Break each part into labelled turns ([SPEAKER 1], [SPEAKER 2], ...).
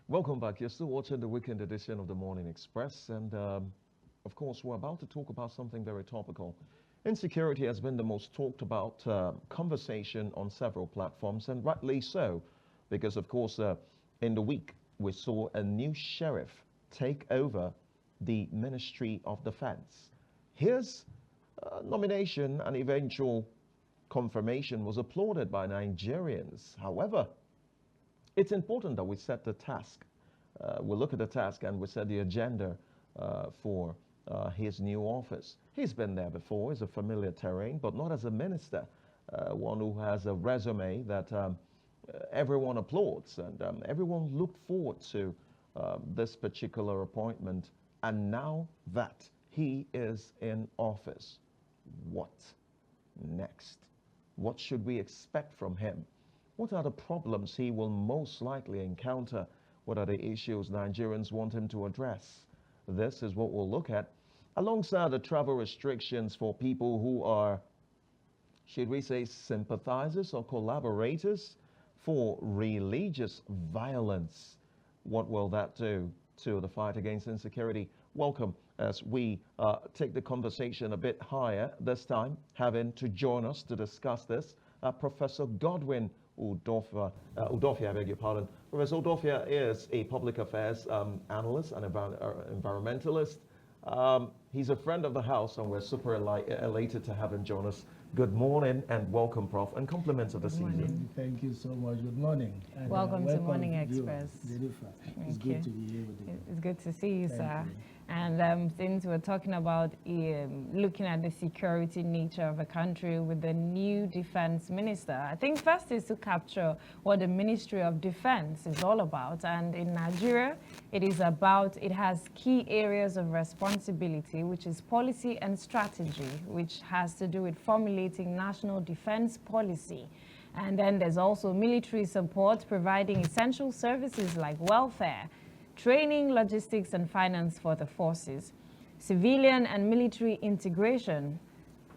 [SPEAKER 1] Welcome back. You're still watching the weekend edition of the Morning Express. And of course, we're about to talk about something very topical. Insecurity has been the most talked about conversation on several platforms, and rightly so, because of course, in the week, we saw a new sheriff take over the Ministry of Defense. His nomination and eventual confirmation was applauded by Nigerians. However, it's important that we set the task. We look at the task and we set the agenda for his new office. He's been there before. It's a familiar terrain, but not as a minister. One who has a resume that everyone applauds, and everyone looked forward to this particular appointment. And now that he is in office, what next? What should we expect from him? What are the problems he will most likely encounter? What are the issues Nigerians want him to address? This is what we'll look at, alongside the travel restrictions for people who are, should we say, sympathizers or collaborators for religious violence. What will that do to the fight against insecurity? Welcome as we take the conversation a bit higher this time, having to join us to discuss this, Professor Godwin Udofia, I beg your pardon. Professor Udofia is a public affairs analyst and environmentalist. He's a friend of the house, and we're super elated to have him join us. Good morning and welcome, Prof, and compliments of the season.
[SPEAKER 2] Thank you so much. Good morning. And
[SPEAKER 3] welcome to Morning Express.
[SPEAKER 2] It's good to be here with you.
[SPEAKER 3] It's good to see you, sir. And since we're talking about looking at the security nature of a country with the new defense minister, I think first is to capture what the Ministry of Defense is all about. And in Nigeria, it has key areas of responsibility, which is policy and strategy, which has to do with formulating national defense policy. And then there's also military support, providing essential services like welfare, training, logistics, and finance for the forces. Civilian and military integration,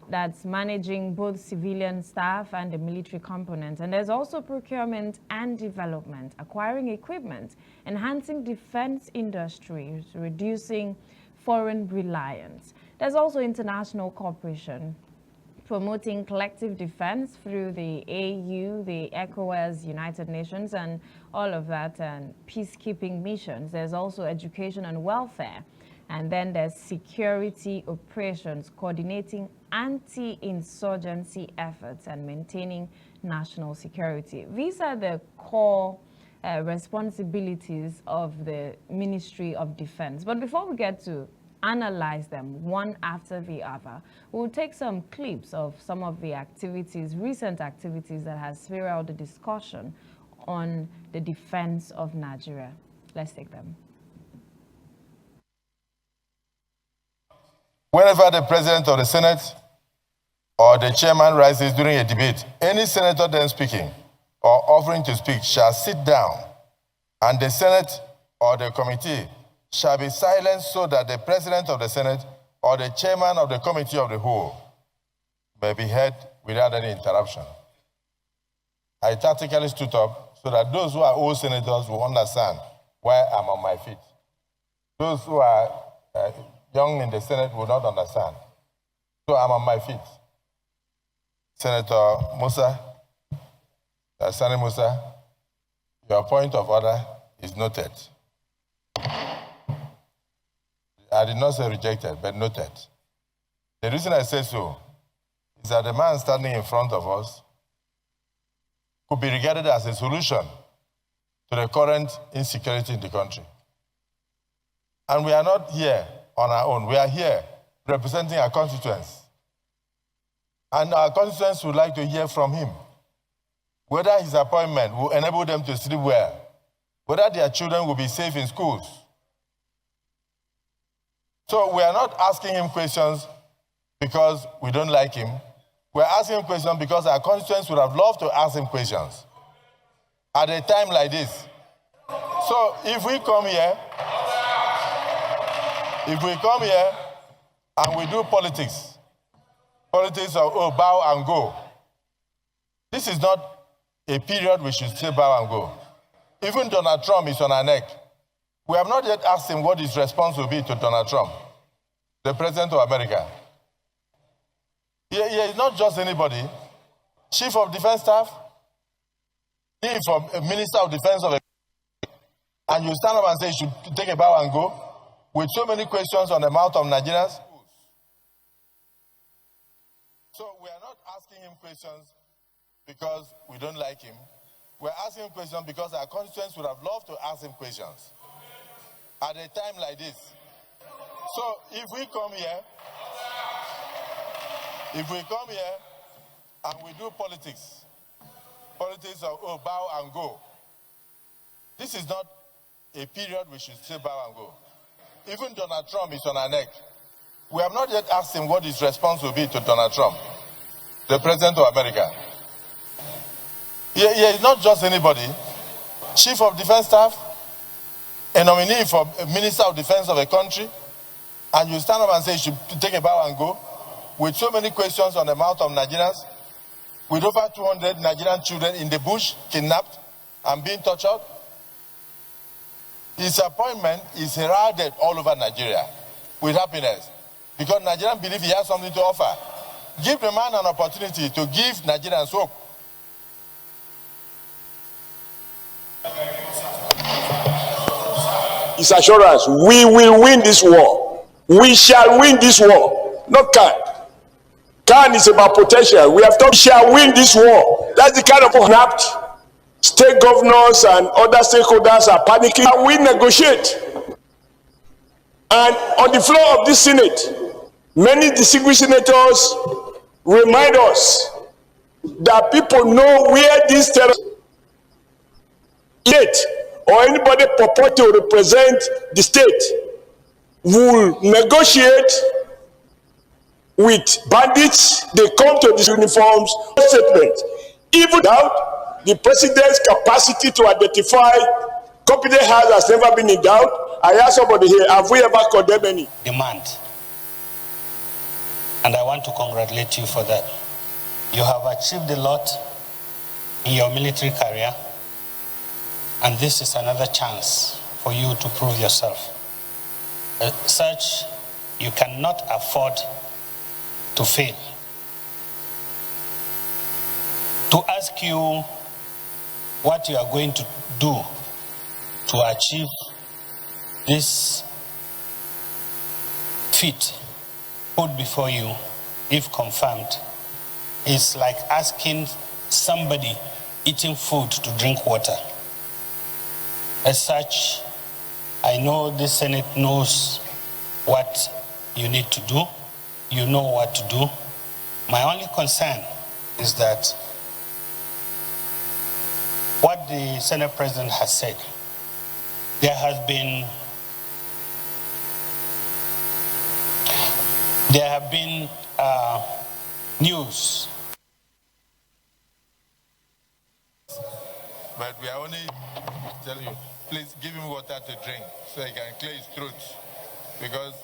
[SPEAKER 3] that's managing both civilian staff and the military component. And there's also procurement and development, acquiring equipment, enhancing defense industries, reducing foreign reliance. There's also international cooperation, promoting collective defense through the AU, the ECOWAS, United Nations, and all of that, and peacekeeping missions. There's also education and welfare. And then there's security operations, coordinating anti-insurgency efforts and maintaining national security. These are the core responsibilities of the Ministry of Defense. But before we get to analyze them one after the other, we'll take some clips of some of the activities, recent activities that has spurred out the discussion on the defense of Nigeria. Let's take them.
[SPEAKER 4] Whenever the president of the Senate or the chairman rises during a debate, any senator then speaking or offering to speak shall sit down, and the Senate or the committee shall be silenced so that the president of the Senate or the chairman of the committee of the whole may be heard without any interruption. I tactically stood up so that those who are old senators will understand why I'm on my feet. Those who are young in the Senate will not understand. So I'm on my feet. Senator Musa, Sani Musa, your point of order is noted. I did not say rejected, but noted. The reason I say so is that the man standing in front of us could be regarded as a solution to the current insecurity in the country. And we are not here on our own. We are here representing our constituents. And our constituents would like to hear from him whether his appointment will enable them to sleep well, whether their children will be safe in schools. So we are not asking him questions because we don't like him. We're asking him questions because our constituents would have loved to ask him questions at a time like this. So if we come here and we do politics of bow and go, this is not a period we should say bow and go. Even Donald Trump is on our neck. We have not yet asked him what his response will be to Donald Trump, the President of America. He is not just anybody. Chief of Defense Staff, Chief of Minister of Defense of a and you stand up and say you should take a bow and go with so many questions on the mouth of Nigerians. So we are not asking him questions because we don't like him. We're asking him questions because our constituents would have loved to ask him questions at a time like this. So if we come here and we do politics of bow and go, this is not a period we should say bow and go. Even Donald Trump is on our neck. We have not yet asked him what his response will be to Donald Trump, the President of America. He is not just anybody. Chief of Defense Staff, a nominee for Minister of Defense of a country, and you stand up and say you should take a bow and go with so many questions on the mouth of Nigerians, with over 200 Nigerian children in the bush, kidnapped and being tortured. His appointment is heralded all over Nigeria with happiness because Nigerians believe he has something to offer. Give the man an opportunity to give Nigerians hope.
[SPEAKER 5] His assurance, we will win this war. We shall win this war. Not can. Can is about potential. We have thought we shall win this war. That's the kind of kidnapped. State governors and other stakeholders are panicking. And we negotiate. And on the floor of this Senate, many distinguished senators remind us that people know where these terrorists yet or anybody purport to represent the state will negotiate with bandits. They come to these uniforms statement. Even doubt the president's capacity to identify competent hands has never been in doubt. I ask somebody here, have we ever condemned any
[SPEAKER 6] demand? And I want to congratulate you for that. You have achieved a lot in your military career, and this is another chance for you to prove yourself. As such, you cannot afford to fail. To ask you what you are going to do to achieve this feat put before you, if confirmed, is like asking somebody eating food to drink water. As such, I know the Senate knows what you need to do. You know what to do. My only concern is that what the Senate President has said, there have been news.
[SPEAKER 4] But we are only telling you, please give him water to drink so he can clear his throat. Because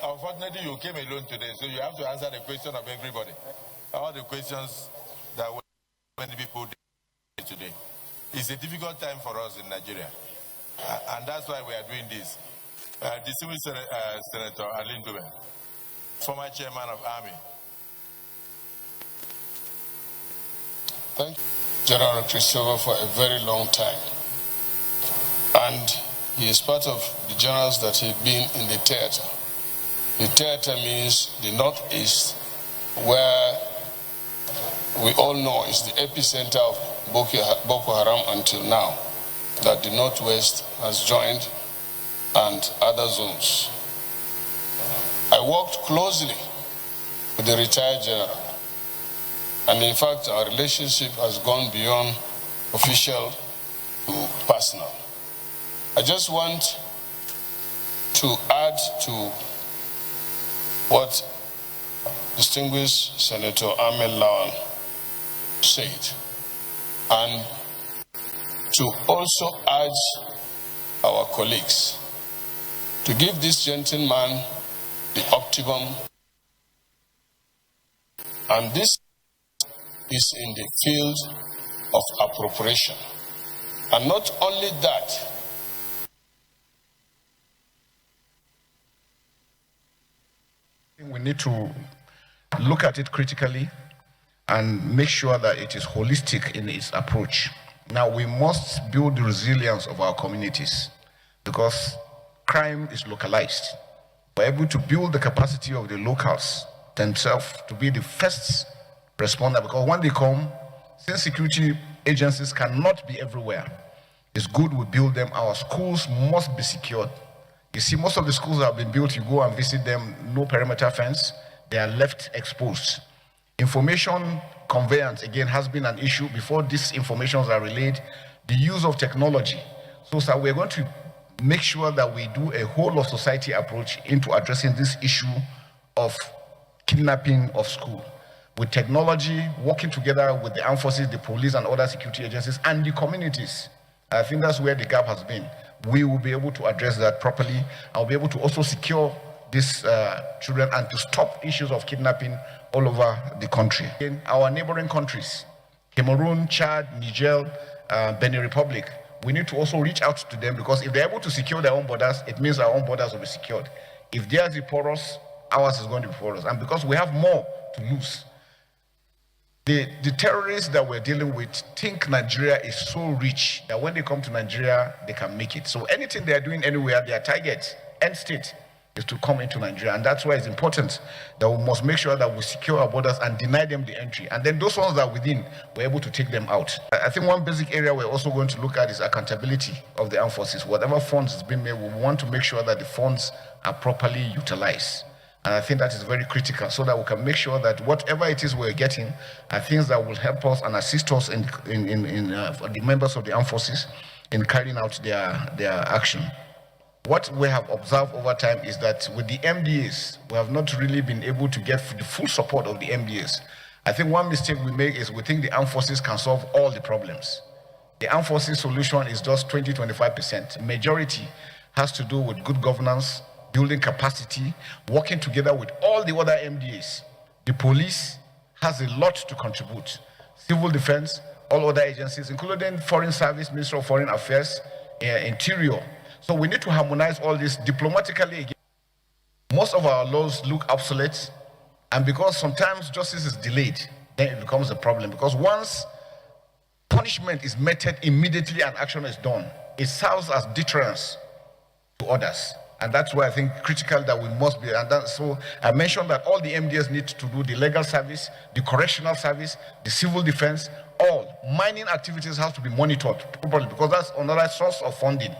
[SPEAKER 4] unfortunately you came alone today, so you have to answer the question of everybody. All the questions that many people did today. It's a difficult time for us in Nigeria. And that's why we are doing this. Distinguished Senator Alin Dube, former chairman of Army.
[SPEAKER 7] Thank you, General Christopher, for a very long time. And he is part of the generals that have been in the theater. The theater means the Northeast, where we all know is the epicenter of Boko Haram until now, that the Northwest has joined, and other zones. I worked closely with the retired general, and in fact our relationship has gone beyond official to personal. I just want to add to what distinguished Senator Ahmed Lawan said, and to also urge our colleagues to give this gentleman the optimum, and this is in the field of appropriation. And not only that,
[SPEAKER 8] need to look at it critically and make sure that it is holistic in its approach. Now, we must build the resilience of our communities because crime is localized. We're able to build the capacity of the locals themselves to be the first responder, because when they come, since security agencies cannot be everywhere, it's good we build them. Our schools must be secured. You see, most of the schools that have been built, you go and visit them, no perimeter fence, they are left exposed. Information conveyance, again, has been an issue. Before these informations are relayed, the use of technology. So, sir, we're going to make sure that we do a whole of society approach into addressing this issue of kidnapping of school. With technology, working together with the armed forces, the police, and other security agencies, and the communities. I think that's where the gap has been. We will be able to address that properly. I'll be able to also secure these children and to stop issues of kidnapping all over the country. In our neighboring countries, Cameroon, Chad, Niger, Benin Republic, we need to also reach out to them, because if they're able to secure their own borders, it means our own borders will be secured. If theirs is porous, ours is going to be porous. And because we have more to lose, the terrorists that we're dealing with think Nigeria is so rich that when they come to Nigeria, they can make it. So anything they are doing anywhere, their target, end state, is to come into Nigeria. And that's why it's important that we must make sure that we secure our borders and deny them the entry. And then those ones that are within, we're able to take them out. I think one basic area we're also going to look at is accountability of the armed forces. Whatever funds has been made, we want to make sure that the funds are properly utilized. And I think that is very critical, so that we can make sure that whatever it is we're getting are things that will help us and assist us in the members of the armed forces in carrying out their action. What we have observed over time is that with the MDAs, we have not really been able to get the full support of the MDAs. I think one mistake we make is we think the armed forces can solve all the problems. The armed forces solution is just 20-25%. Majority has to do with good governance, building capacity, working together with all the other MDAs. The police has a lot to contribute. Civil defense, all other agencies, including Foreign Service, Ministry of Foreign Affairs, Interior. So we need to harmonize all this diplomatically. Again, most of our laws look obsolete, and because sometimes justice is delayed, then it becomes a problem. Because once punishment is meted immediately and action is done, it serves as deterrence to others. And that's why I think critical that we must be. And so I mentioned that all the MDS need to do the legal service, the correctional service, the civil defense, all mining activities have to be monitored properly, because that's another source of funding.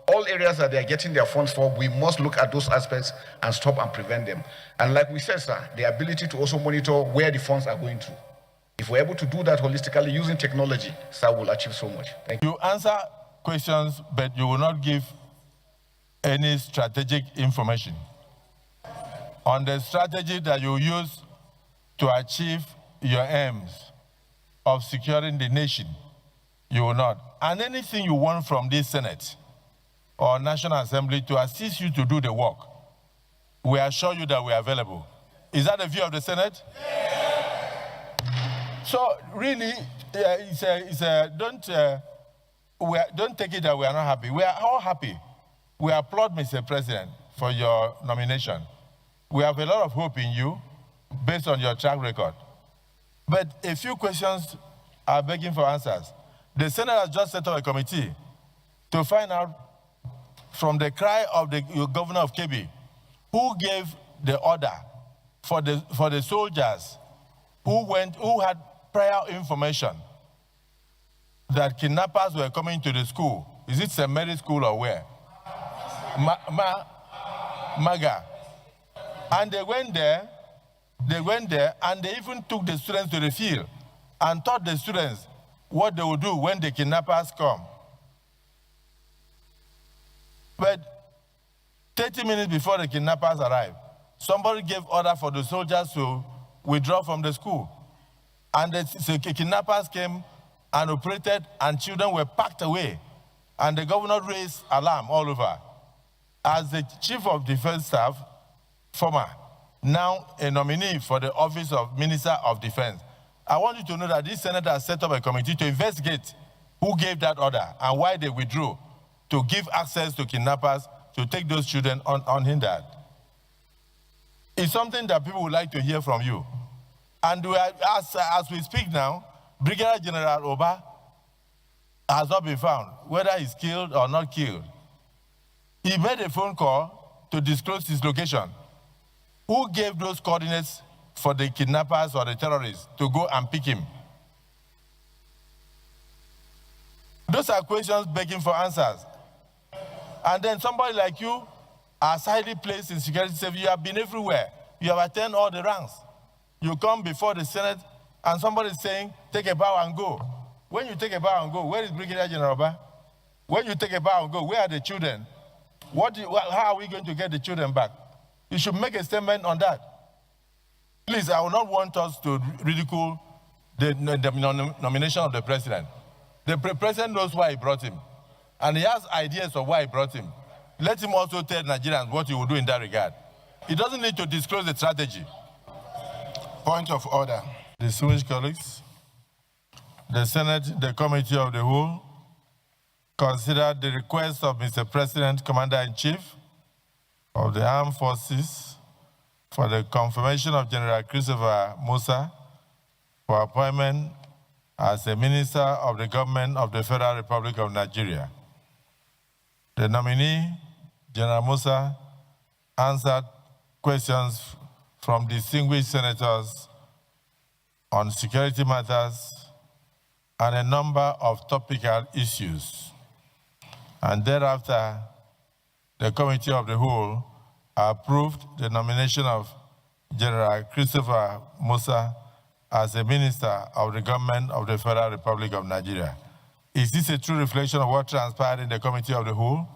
[SPEAKER 8] All areas that they are getting their funds for, we must look at those aspects and stop and prevent them. And like we said, sir, the ability to also monitor where the funds are going to. If we're able to do that holistically using technology, sir, we'll achieve so much. Thank you.
[SPEAKER 4] You answer questions, but you will not give any strategic information on the strategy that you use to achieve your aims of securing the nation. You will not. And anything you want from this Senate or National Assembly to assist you to do the work, we assure you that we are available. Is that the view of the Senate? Yeah. So really, don't take it that we are not happy. We are all happy. We applaud, Mr. President, for your nomination. We have a lot of hope in you based on your track record. But a few questions are begging for answers. The Senate has just set up a committee to find out from the cry of the governor of Kebbi, who gave the order for the soldiers who had prior information that kidnappers were coming to the school. Is it St. Mary's School or where? Maga. And they went there and they even took the students to the field and taught the students what they would do when the kidnappers come. But 30 minutes before the kidnappers arrived, somebody gave order for the soldiers to withdraw from the school. And the kidnappers came and operated, and children were packed away. And the governor raised alarm all over. As the Chief of Defense Staff, former, now a nominee for the office of Minister of Defense, I want you to know that this Senate has set up a committee to investigate who gave that order and why they withdrew to give access to kidnappers to take those children unhindered. is something that people would like to hear from you. And we are, as we speak now, Brigadier General Oba has not been found, whether he's killed or not killed. He made a phone call to disclose his location. Who gave those coordinates for the kidnappers or the terrorists to go and pick him? Those are questions begging for answers. And then somebody like you is highly placed in security service. You have been everywhere. You have attended all the ranks. You come before the Senate and somebody is saying, take a bow and go. When you take a bow and go, where is Brigadier General Oba? When you take a bow and go, where are the children? How are we going to get the children back? You should make a statement on that. Please, I would not want us to ridicule the nomination of the president. The president knows why he brought him. And he has ideas of why he brought him. Let him also tell Nigerians what he will do in that regard. He doesn't need to disclose the strategy. Point of order. Distinguished colleagues, the Senate, the Committee of the Whole, considered the request of Mr. President, Commander-in-Chief of the Armed Forces for the confirmation of General Christopher Musa for appointment as a Minister of the Government of the Federal Republic of Nigeria. The nominee, General Musa, answered questions from distinguished senators on security matters and a number of topical issues. And thereafter, the Committee of the Whole approved the nomination of General Christopher Musa as a Minister of the Government of the Federal Republic of Nigeria. Is this a true reflection of what transpired in the Committee of the Whole?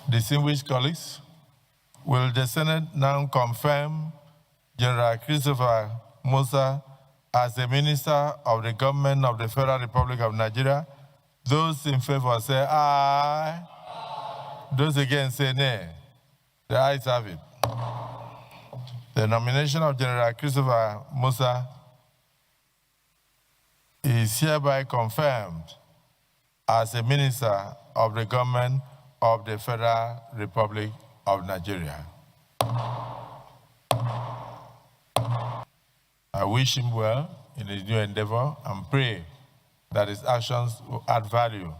[SPEAKER 4] Distinguished colleagues, will the Senate now confirm General Christopher Musa as the Minister of the Government of the Federal Republic of Nigeria? Those in favor say aye. Those against say nay. The ayes have it. The nomination of General Christopher Musa is hereby confirmed as a Minister of the Government of the Federal Republic of Nigeria. I wish him well in his new endeavor and pray that his actions will add value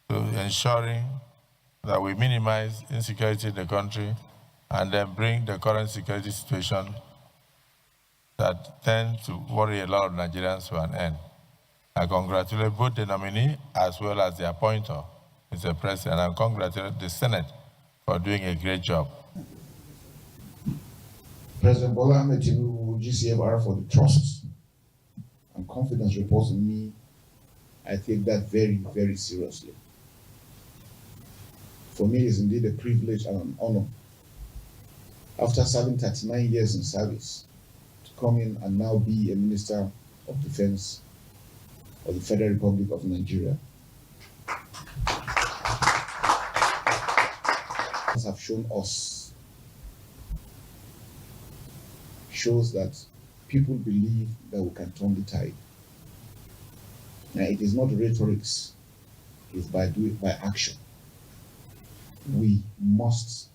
[SPEAKER 4] to ensuring that we minimize insecurity in the country and then bring the current security situation that tends to worry a lot of Nigerians to an end. I congratulate both the nominee as well as the appointer, Mr. President, and congratulate the Senate for doing a great job.
[SPEAKER 9] President Bola Ahmed Tinubu, GCFR, for the trust and confidence reposed in me. I take that very, very seriously. For me, it is indeed a privilege and an honor, after serving 39 years in service, to come in and now be a Minister of Defense of the Federal Republic of Nigeria. Have shown us shows that people believe that we can turn the tide. Now, it is not rhetorics, it's by action. We must,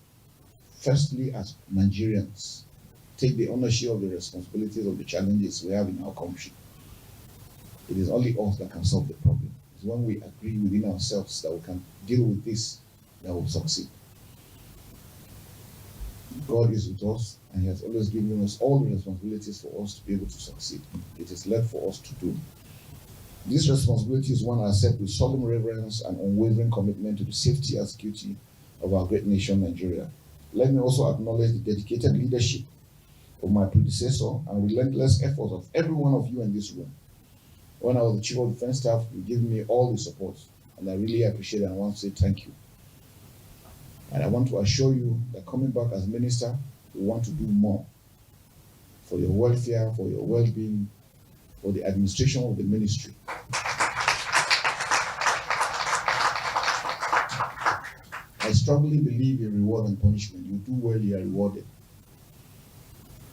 [SPEAKER 9] firstly, as Nigerians, take the ownership of the responsibilities of the challenges we have in our country. It is only us that can solve the problem. It's when we agree within ourselves that we can deal with this that we'll succeed. God is with us, and He has always given us all the responsibilities for us to be able to succeed. It is left for us to do. This responsibility is one I accept with solemn reverence and unwavering commitment to the safety and security of our great nation, Nigeria. Let me also acknowledge the dedicated leadership of my predecessor and relentless efforts of every one of you in this room. When I was the Chief of Defense Staff, you gave me all the support, and I really appreciate it, and I want to say thank you. And I want to assure you that coming back as minister, we want to do more for your welfare, for your well-being, for the administration of the ministry. I strongly believe in reward and punishment. You do well, you are rewarded.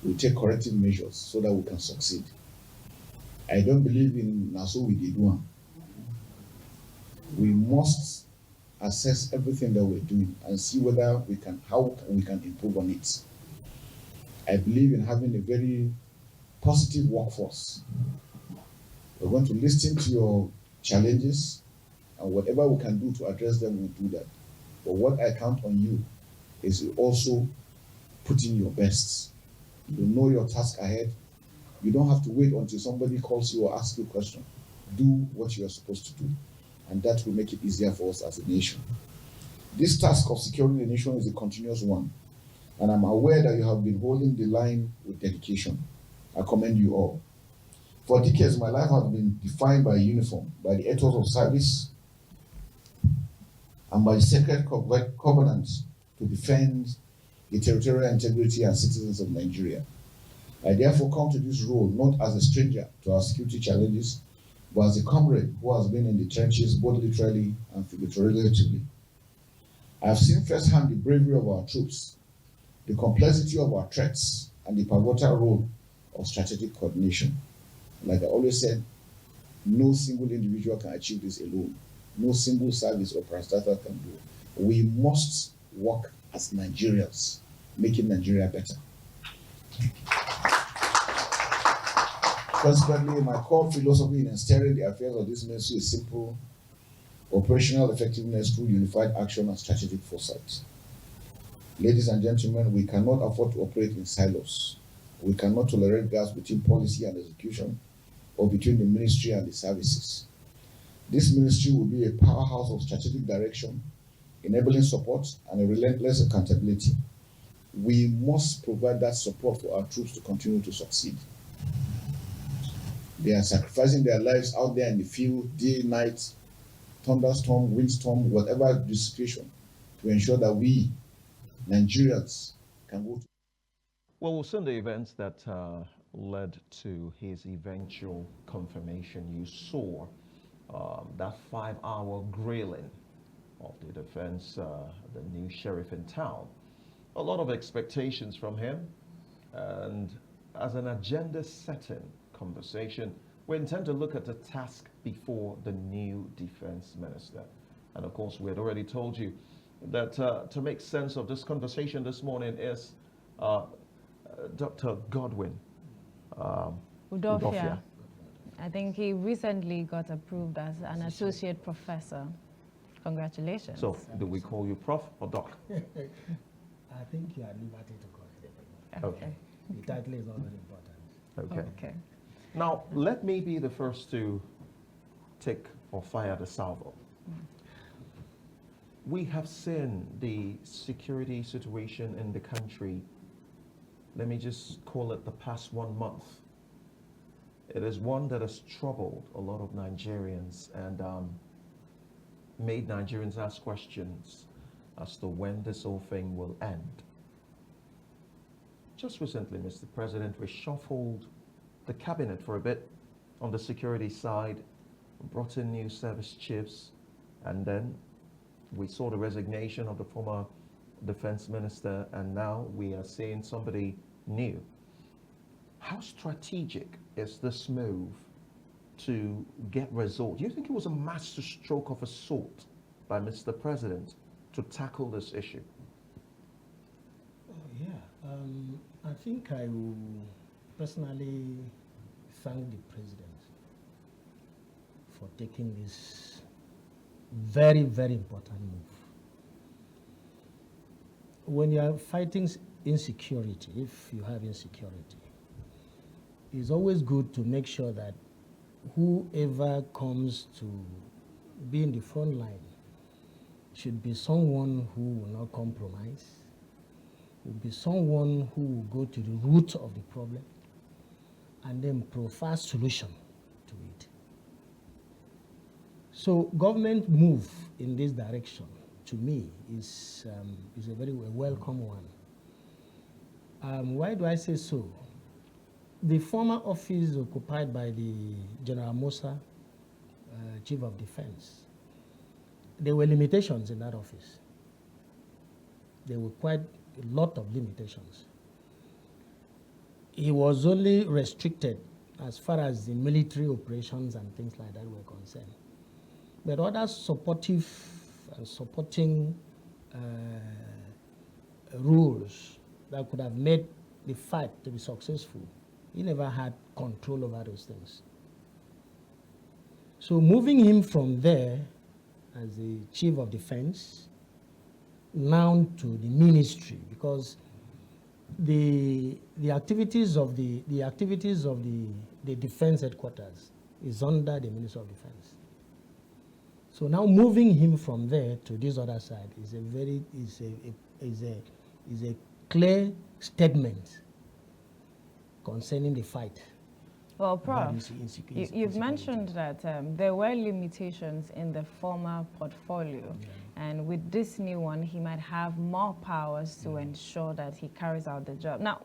[SPEAKER 9] We take corrective measures so that we can succeed. I don't believe in Naso we did one. We must assess everything that we're doing and see whether how we can improve on it. I believe in having a very positive workforce. We're going to listen to your challenges, and whatever we can do to address them, we'll do that. But what I count on you is you also put in your best. You know your task ahead. You don't have to wait until somebody calls you or asks you a question. Do what you are supposed to do, and that will make it easier for us as a nation. This task of securing the nation is a continuous one, and I'm aware that you have been holding the line with dedication. I commend you all. For decades, my life has been defined by a uniform, by the ethos of service, and by the sacred covenant to defend the territorial integrity and citizens of Nigeria. I therefore come to this role not as a stranger to our security challenges, but as a comrade who has been in the trenches both literally and figuratively. I have seen firsthand the bravery of our troops, the complexity of our threats, and the pivotal role of strategic coordination. Like I always said, no single individual can achieve this alone. No single service or parastatal can do it. We must work as Nigerians, making Nigeria better. Consequently, my core philosophy in steering the affairs of this ministry is simple: operational effectiveness through unified action and strategic foresight. Ladies and gentlemen, we cannot afford to operate in silos. We cannot tolerate gaps between policy and execution, or between the ministry and the services. This ministry will be a powerhouse of strategic direction, enabling support, and a relentless accountability. We must provide that support for our troops to continue to succeed. They are sacrificing their lives out there in the field, day, night, thunderstorm, windstorm, whatever the situation, to ensure that we, Nigerians, can go to.
[SPEAKER 1] Well, we'll send the events that led to his eventual confirmation. You saw that 5-hour grilling of the defense, the new sheriff in town. A lot of expectations from him, and as an agenda-setting conversation, we intend to look at the task before the new defense minister. And of course, we had already told you that to make sense of this conversation this morning is Dr. Godwin Udofia.
[SPEAKER 3] I think he recently got approved as an associate professor. Congratulations.
[SPEAKER 1] So, do we call you Prof or Doc?
[SPEAKER 2] I think you are at liberty to call it.
[SPEAKER 1] Okay.
[SPEAKER 2] The title is not very important.
[SPEAKER 1] Okay. Now, let me be the first to take or fire the salvo. We have seen the security situation in the country, let me just call it the past 1 month. It is one that has troubled a lot of Nigerians and made Nigerians ask questions as to when this whole thing will end. Just recently, Mr. President reshuffled the cabinet for a bit on the security side, brought in new service chiefs, and then we saw the resignation of the former defense minister, and now we are seeing somebody new. How strategic is this move to get results? Do you think it was a master stroke of a sort by Mr. President to tackle this issue?
[SPEAKER 2] I think I will personally thank the president for taking this very, very important move. When you are fighting insecurity, if you have insecurity, it's always good to make sure that whoever comes to be in the front line should be someone who will not compromise, will be someone who will go to the root of the problem and then provide solution to it. So government move in this direction, to me, is a very welcome one. Why do I say so? The former office occupied by the General Musa, Chief of Defense, there were limitations in that office. There were quite a lot of limitations. He was only restricted as far as the military operations and things like that were concerned. But other supportive and supporting rules that could have made the fight to be successful, he never had control over those things. So moving him from there as the chief of defense now to the ministry, because the activities of the defense headquarters is under the Ministry of Defense. So now moving him from there to this other side is a clear statement concerning the fight.
[SPEAKER 3] Well, Prof, you've mentioned that there were limitations in the former portfolio, and with this new one, he might have more powers to ensure that he carries out the job. Now,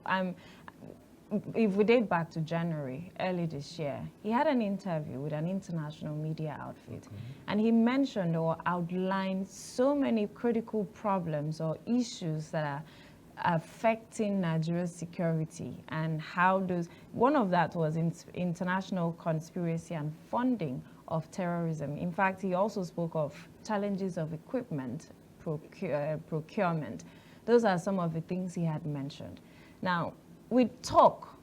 [SPEAKER 3] if we date back to January, early this year, he had an interview with an international media outfit, and he mentioned or outlined so many critical problems or issues that are affecting Nigeria's security, and how those, one of that was international conspiracy and funding of terrorism. In fact, he also spoke of challenges of equipment procurement. Those are some of the things he had mentioned. Now, we talk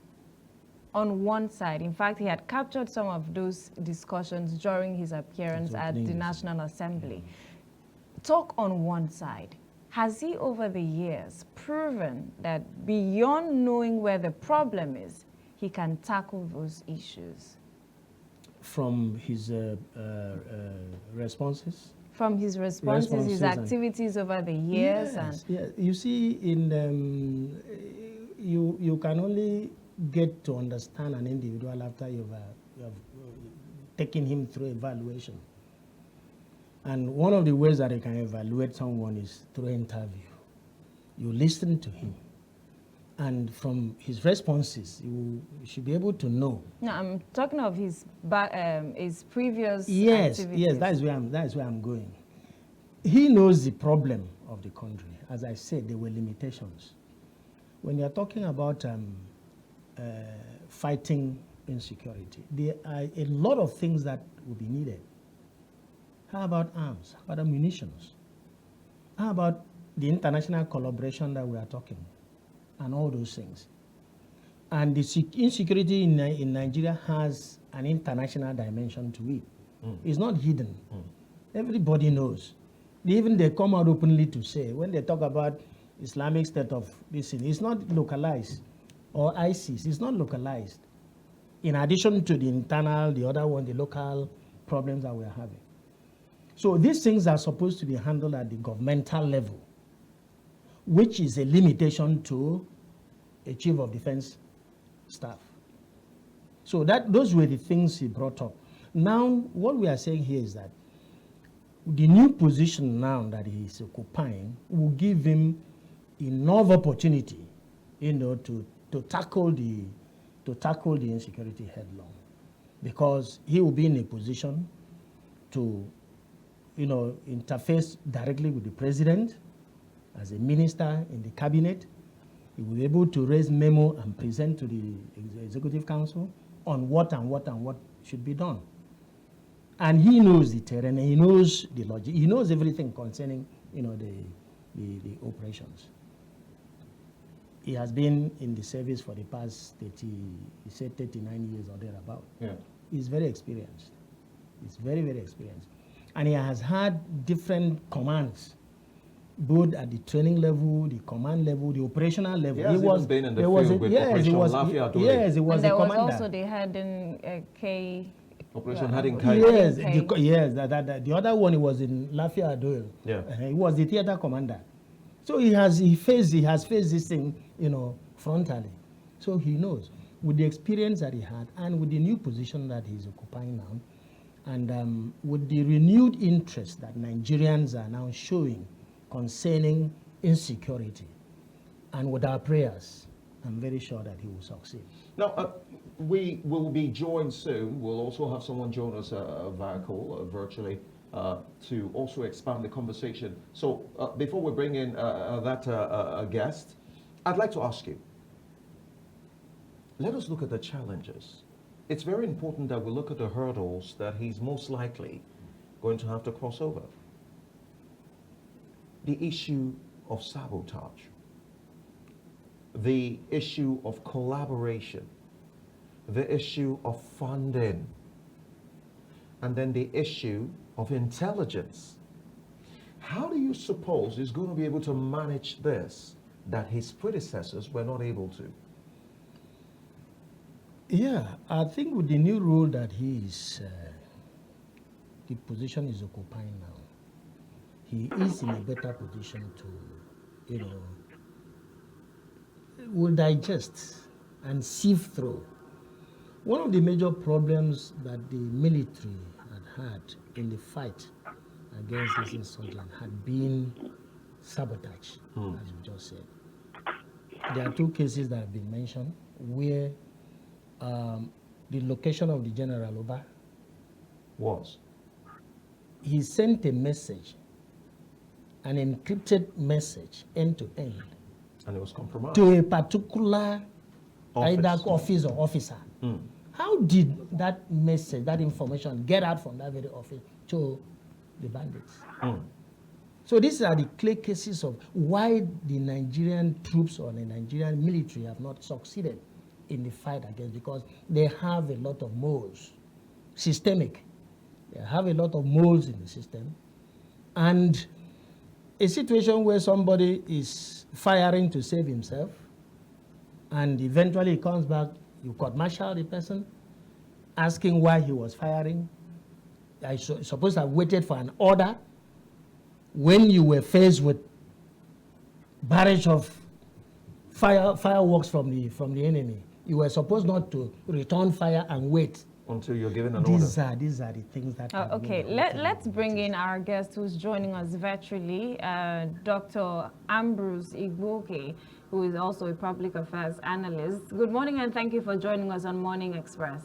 [SPEAKER 3] on one side. In fact, he had captured some of those discussions during his appearance at the National Assembly. Talk on one side. Has he, over the years, proven that beyond knowing where the problem is, he can tackle those issues?
[SPEAKER 2] From his responses?
[SPEAKER 3] From his responses, his activities over the years?
[SPEAKER 2] Yes, yes. You see, you can only get to understand an individual after you've taken him through evaluation. And one of the ways that you can evaluate someone is through interview. You listen to him, and from his responses, you should be able to know.
[SPEAKER 3] No, I'm talking of his previous
[SPEAKER 2] yes,
[SPEAKER 3] activities.
[SPEAKER 2] Yes, that's where I'm going. He knows the problem of the country. As I said, there were limitations. When you're talking about fighting insecurity, there are a lot of things that will be needed. How about arms? How about munitions? How about the international collaboration that we are talking, and all those things? And the insecurity in Nigeria has an international dimension to it. It's not hidden. Everybody knows. They come out openly to say, when they talk about Islamic State of this thing, it's not localized, or ISIS, it's not localized. In addition to the internal, the other one, the local problems that we're having. So these things are supposed to be handled at the governmental level, which is a limitation to a chief of defense staff. So those were the things he brought up. Now, what we are saying here is that the new position now that he is occupying will give him enough opportunity, to tackle the insecurity headlong, because he will be in a position to interface directly with the president as a minister in the cabinet. He will be able to raise memo and present to the executive council on what should be done. And he knows the terrain, and he knows the logic, he knows everything concerning, the operations. He has been in the service for the past 39 years or thereabout. Yeah. He's very experienced. He's very, very experienced. And he has had different commands, both at the training level, the command level, the operational level.
[SPEAKER 1] He was been in the field with Operation Lafayette.
[SPEAKER 2] Yes, he was
[SPEAKER 3] and there
[SPEAKER 2] a commander.
[SPEAKER 3] was also the Herding K.
[SPEAKER 1] Operation Herding K.
[SPEAKER 2] Yes, the other one, he was in Lafayette.
[SPEAKER 1] Yeah.
[SPEAKER 2] He was the theater commander. So he has faced this thing, frontally. So he knows, with the experience that he had, and with the new position that he's occupying now, and with the renewed interest that Nigerians are now showing concerning insecurity, and with our prayers, I'm very sure that he will succeed.
[SPEAKER 1] Now, we will be joined soon. We'll also have someone join us via call, virtually, to also expand the conversation. So before we bring in that guest, I'd like to ask you, let us look at the challenges. It's very important that we look at the hurdles that he's most likely going to have to cross over. the issue of sabotage, the issue of collaboration, the issue of funding, and then the issue of intelligence. How do you suppose he's going to be able to manage this that his predecessors were not able to?
[SPEAKER 2] Yeah, I think with the new role that the position is occupying now, he is in a better position to, will digest and sift through. One of the major problems that the military had in the fight against this insurgent had been sabotage, as you just said. There are two cases that have been mentioned where the location of the General Oba
[SPEAKER 1] was.
[SPEAKER 2] He sent a message, an encrypted message, end to end.
[SPEAKER 1] And it was compromised.
[SPEAKER 2] To a particular either office or officer. How did that message, that information get out from that very office to the bandits? So these are the clear cases of why the Nigerian troops or the Nigerian military have not succeeded in the fight against, because they have a lot of moles, systemic. They have a lot of moles in the system. And a situation where somebody is firing to save himself, and eventually he comes back, you court-martial the person, asking why he was firing. I suppose I waited for an order when you were faced with barrage of fireworks from the enemy. You were supposed not to return fire and wait
[SPEAKER 1] until you're given an
[SPEAKER 2] order. These are the things that.
[SPEAKER 3] Okay, let's bring in our guest who's joining us virtually, Dr. Ambrose Igboke, who is also a public affairs analyst. Good morning, and thank you for joining us on Morning Express.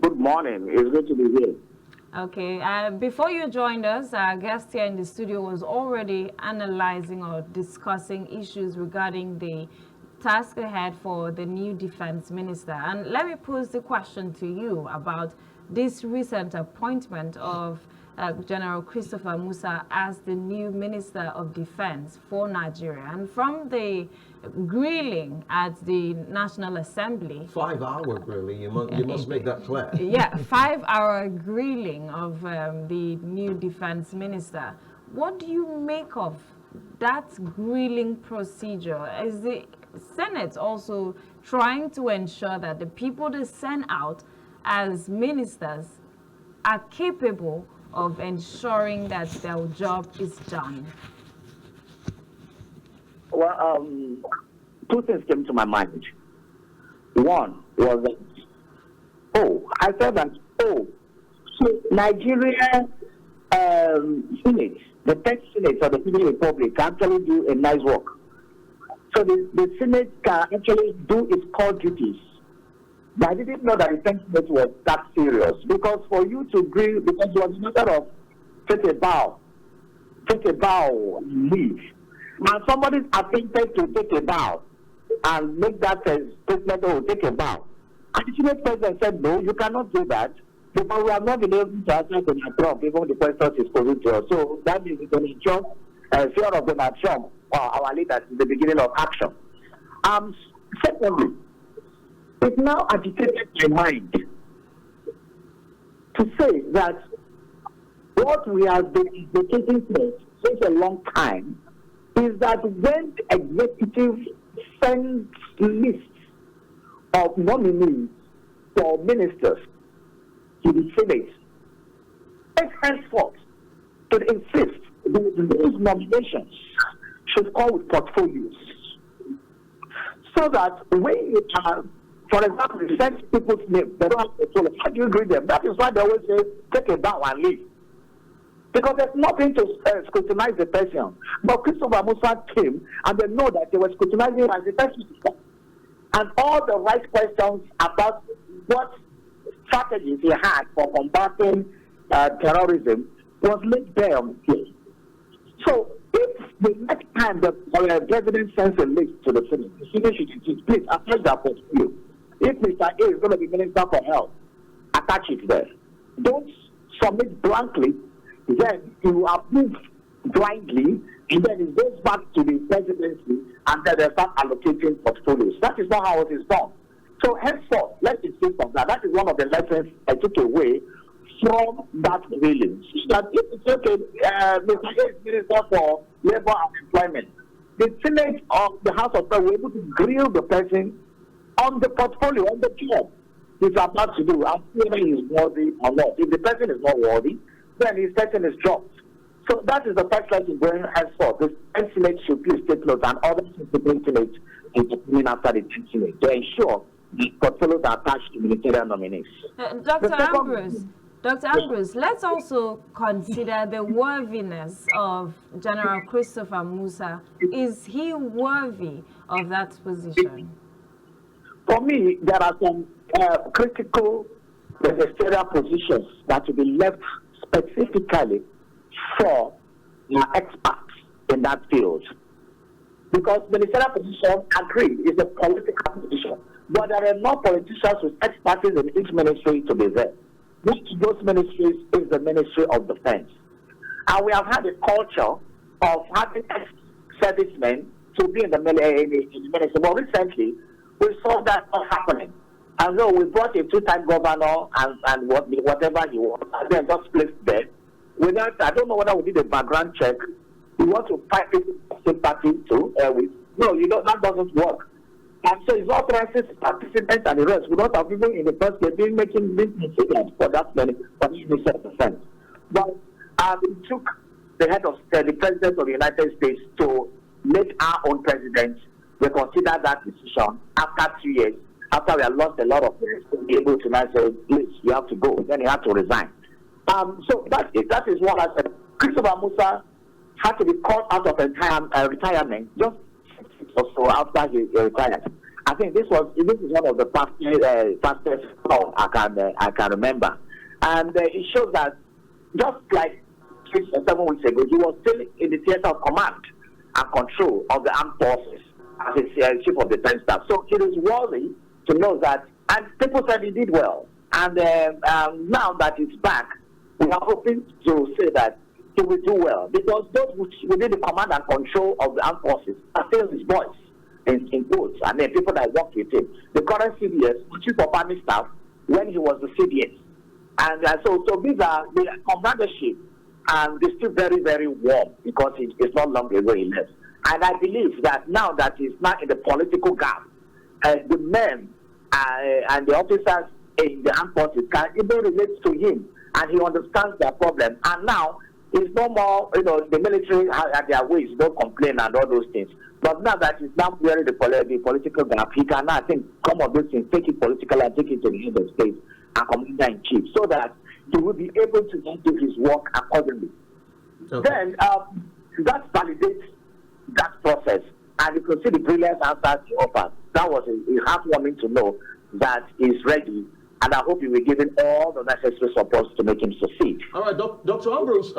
[SPEAKER 10] Good morning. It's good to be here.
[SPEAKER 3] Okay, before you joined us, our guest here in the studio was already analyzing or discussing issues regarding the task ahead for the new defense minister. And let me pose the question to you about this recent appointment of General Christopher Musa as the new Minister of Defense for Nigeria. And from the grilling at the National Assembly.
[SPEAKER 1] 5-hour grilling, you must make that clear.
[SPEAKER 3] Yeah, 5-hour grilling of the new defense minister. What do you make of that grilling procedure? Is the Senate also trying to ensure that the people they send out as ministers are capable of ensuring that their job is done?
[SPEAKER 10] Well, two things came to my mind. One was that, I said that, so Nigeria Senate, the tech Senate of the People's Republic can actually do a nice work. So the Senate can actually do its core duties. But I didn't know that the tech Senate was that serious, because for you to agree, because it was a matter of take a bow, leave. And somebody attempted to take a bow and make that statement, take a bow. And the Senate president said, no, you cannot do that, because we have not been able to answer Donald Trump, even the questions is posing to us. So that means it's going to ensure fear of Donald Trump, our leaders, in the beginning of action. Secondly, it now agitated my mind to say that what we have been advocating for since a long time is that when the executive sends lists of nominees for ministers to the Senate, it henceforth to insist that those nominations should come with portfolios, so that when you are, for example, you send people's names, they don't have portfolios. How do you read them? That is why they always say, take a bow and leave. Because there's nothing to scrutinize the person. But Christopher Musa came, and they know that they were scrutinizing as the person. And all the right questions about what strategies he had for combating terrorism was laid bare on the table. So if the next time the president sends a list to the Senate, the Senate should insist, please attach that portfolio. If Mr. A is going to be Minister for Health, attach it there. Don't submit blankly, then you approve blindly, and then it goes back to the presidency, and then they start allocating portfolios. That is not how it is done. So henceforth, let's insist on that. That is one of the lessons I took away from that ruling. That if it's okay, Mr. Hayes, Minister for Labour and Employment, the Senate of the House of Reps were able to grill the person on the portfolio, on the job he's about to do, and whether he is worthy or not. If the person is not worthy, then his person is dropped. So that is the first lesson going henceforth. The Senate should please take note, and other Senate is coming after the Senate to ensure the portfolios are attached to ministerial nominees.
[SPEAKER 3] Dr. Ambrose, let's also consider the worthiness of General Christopher Musa. Is he worthy of that position?
[SPEAKER 10] For me, there are some critical ministerial positions that will be left specifically for experts in that field. Because ministerial position, agreed, is a political position. But there are no politicians with expertise in each ministry to be there. Which of those ministries is the Ministry of Defense. And we have had a culture of having ex-servicemen to be in the ministry. But recently, we saw that not happening. And so we brought a two-time governor and whatever he was, and then just placed there. Without, I don't know whether we did a background check. We want to fight people sympathy too. No, that doesn't work. And so it's authorizes participants and the rest. We don't have people in the first place been making this decision for that many, for this defense. But it took the head of the president of the United States to make our own president reconsider that decision after 2 years, after we had lost a lot of things, to be able to now say, please, you have to go. Then he had to resign. So that is what I said. Christopher Musa had to be called out of retirement just 6 weeks or so after he retired. I think this is one of the fastest calls I can remember, and it shows that just like 6 or 7 weeks ago, he was still in the theater of command and control of the armed forces as a chief of defense staff. So it is worthy to know that, and people said he did well. And now that he's back, we are hoping to say that he will do well, because those within the command and control of the armed forces are still his boys, in quotes, and then people that work with him. The current CDS, chief of army staff, when he was the CDS. And so these are the comradeship, and they're still very, very warm, because it's not long ago he left. And I believe that now that he's not in the political gap, the men and the officers in the armed forces can even relate to him, and he understands their problem. And now it's no more, the military have their ways, don't complain and all those things. But now that he's now wearing the political gap, he can now, I think, come of those things, take it politically and take it to the head of state and commander-in-chief, so that he will be able to then do his work accordingly. Okay. Then that validates that process, and you can see the brilliant answers he offers. That was a heartwarming to know that he's ready, and I hope he will give him all the necessary support to make him succeed.
[SPEAKER 1] All right, Dr. Ambrose,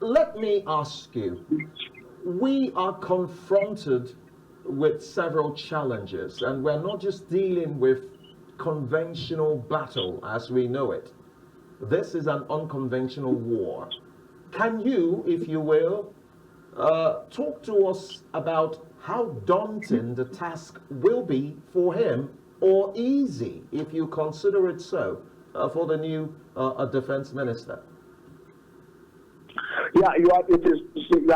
[SPEAKER 1] let me ask you. We are confronted with several challenges, and we're not just dealing with conventional battle as we know it. This is an unconventional war. Can you, if you will, talk to us about how daunting the task will be for him, or easy, if you consider it so, for the new defense minister?
[SPEAKER 10] Yeah, you are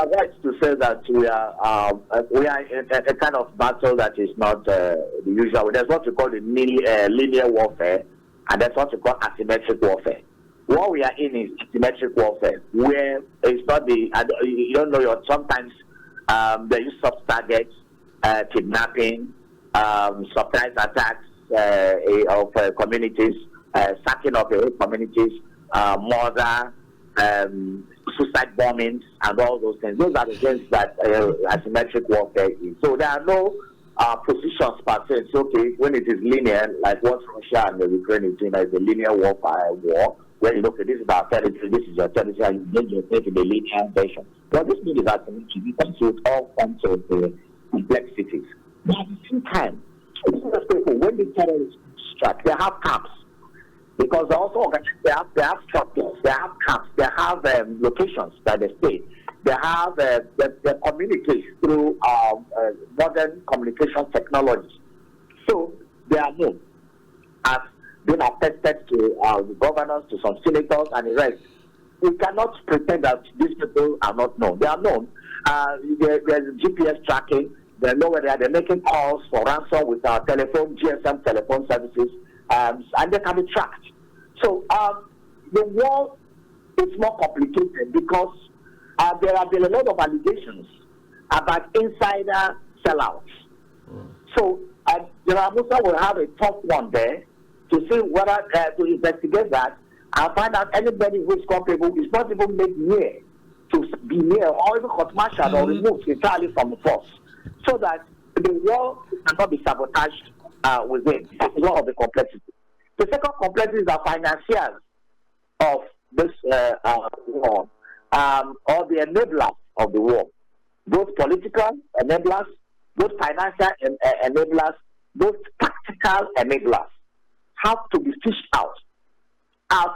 [SPEAKER 10] right to say that we are in a kind of battle that is not the usual. There's what we call the linear warfare, and there's what we call asymmetric warfare. What we are in is asymmetric warfare, where it's not you don't know sometimes they use soft targets, kidnapping, surprise attacks of communities, sacking of communities, murder, suicide bombings, and all those things. Those are the things that asymmetric warfare is. So there are no positions per se. It's okay when it is linear, like what Russia and the Ukraine is doing, as a linear warfare war, where you look at this is our territory, this is your territory, and you then take the linear version. What this means is asymmetric. It comes with all forms of complexities. But at the same time, when the terrorists strike, they have camps. Because they also they have structures, they have camps, they have locations that they stay. They have they communicate through modern communication technologies. So they are known as being attested to the governors, to some senators, and the rest. We cannot pretend that these people are not known. They are known. There's GPS tracking. They know where they are. They're making calls for ransom with our telephone, GSM telephone services, and they can be tracked. So the war is more complicated because there have been a lot of allegations about insider sellouts. So General Musa will have a tough one there to see whether to investigate that and find out anybody who is culpable is not even made near to be near or even court-martialed or removed entirely from the force, so that the war cannot be sabotaged within. That is one of the complexities. The second complexity is the financiers of this war, or the enablers of the war, both political enablers, both financial enablers, both tactical enablers, have to be fished out.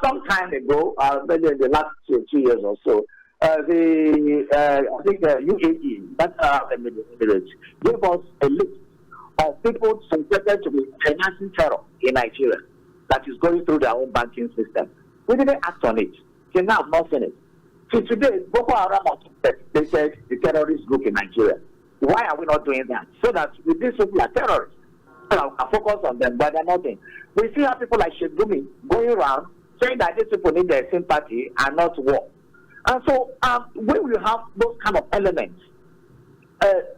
[SPEAKER 10] Some time ago, maybe in the last 2 years or so, I think UAE, that's Emirates, gave us a list of people suspected to be financing terror in Nigeria that is going through their own banking system. We didn't act on it. Till now, I've not seen it. Till today, Boko Haram, they said the terrorist group in Nigeria. Why are we not doing that? So that with these people are terrorists. So I focus on them, but they're nothing. We see how people like Sheikh Gumi going around saying that these people need their sympathy and not war. And so when we have those kind of elements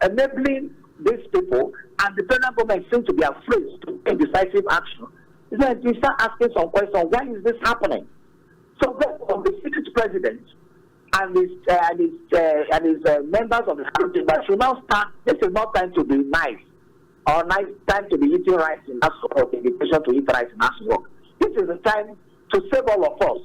[SPEAKER 10] enabling these people, and the federal government seems to be afraid to take decisive action, then you start asking some questions. Why is this happening? So therefore, the Senate president and his members of the House should now start. This is not time to be nice, or time to be eating rice in Nassau, or the invitation to eat rice in Nassau. This is the time to save all of us,